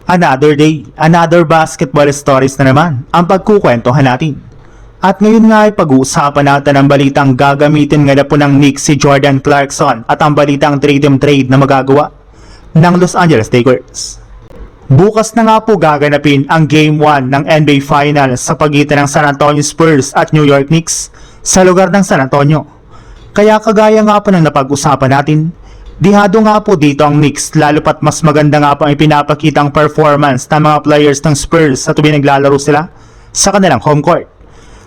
Another day, another basketball stories na naman ang pagkukwentuhan natin. At ngayon nga ay pag-uusapan natin ang balitang gagamitin nga na po ng Knicks si Jordan Clarkson at ang balitang trade na magagawa ng Los Angeles Lakers. Bukas na nga po gaganapin ang Game 1 ng NBA Finals sa pagitan ng San Antonio Spurs at New York Knicks sa lugar ng San Antonio. Kaya kagaya nga po ng napag-usapan natin, dihado nga po dito ang Knicks lalo pat mas maganda nga po ang ipinapakitang performance ng mga players ng Spurs sa tuwing naglalaro sila sa kanilang home court.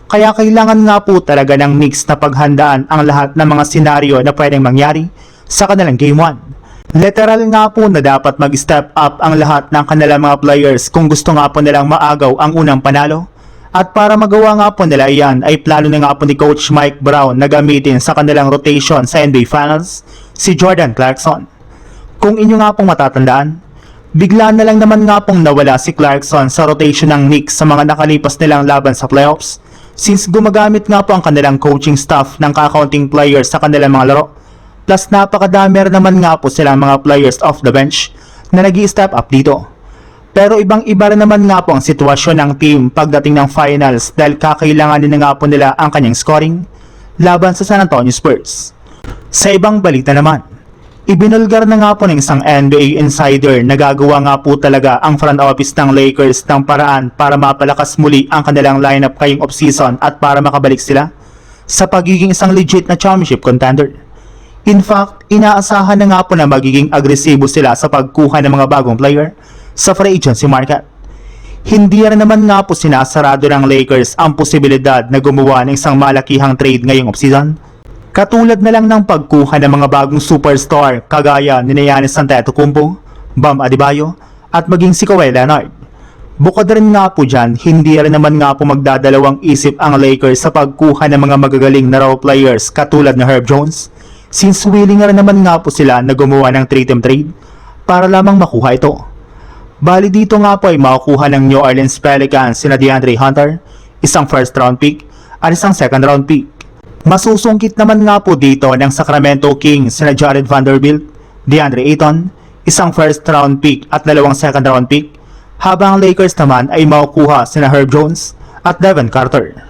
Kaya kailangan nga po talaga ng Knicks na paghandaan ang lahat ng mga senaryo na pwedeng mangyari sa kanilang Game 1. Literal nga po na dapat mag-step up ang lahat ng kanilang mga players kung gusto nga po nilang maagaw ang unang panalo. At para magawa nga po nila iyan ay plano na nga po ni Coach Mike Brown na gamitin sa kanilang rotation sa NBA Finals si Jordan Clarkson. Kung inyo nga pong matatandaan, bigla na lang naman nga pong nawala si Clarkson sa rotation ng Knicks sa mga nakalipas nilang laban sa playoffs since gumagamit nga po ang kanilang coaching staff ng kakaunting players sa kanilang mga laro. Plus napakadami rin naman nga po silang mga players off the bench na nag-i-step up dito. Pero ibang-iba rin naman nga po ang sitwasyon ng team pagdating ng finals dahil kakailanganin na nga po nila ang kanyang scoring laban sa San Antonio Spurs. Sa ibang balita naman, ibinulgar na nga po ng isang NBA insider na gagawa nga po talaga ang front office ng Lakers ng paraan para mapalakas muli ang kanilang lineup ngayong offseason at para makabalik sila sa pagiging isang legit na championship contender. In fact, inaasahan na nga po na magiging agresibo sila sa pagkuha ng mga bagong player sa free agency market. Hindi rin naman nga po sinasarado ng Lakers ang posibilidad na gumawa ng isang malakihang trade ngayong offseason. Katulad na lang ng pagkuha ng mga bagong superstar kagaya ni Giannis Antetokounmpo, Bam Adebayo at maging si Kawhi Leonard. Bukod rin nga po dyan, hindi rin naman nga po magdadalawang isip ang Lakers sa pagkuha ng mga magagaling na role players katulad na Herb Jones since willing rin naman nga po sila na gumawa ng trade para lamang makuha ito. Bali dito nga po ay makukuha ng New Orleans Pelicans sina DeAndre Hunter, isang first round pick at isang second round pick. Masusungkit naman nga po dito ng Sacramento Kings sina Jared Vanderbilt, DeAndre Ayton, isang first round pick at dalawang second round pick, habang Lakers naman ay makukuha sina Herb Jones at Devin Carter.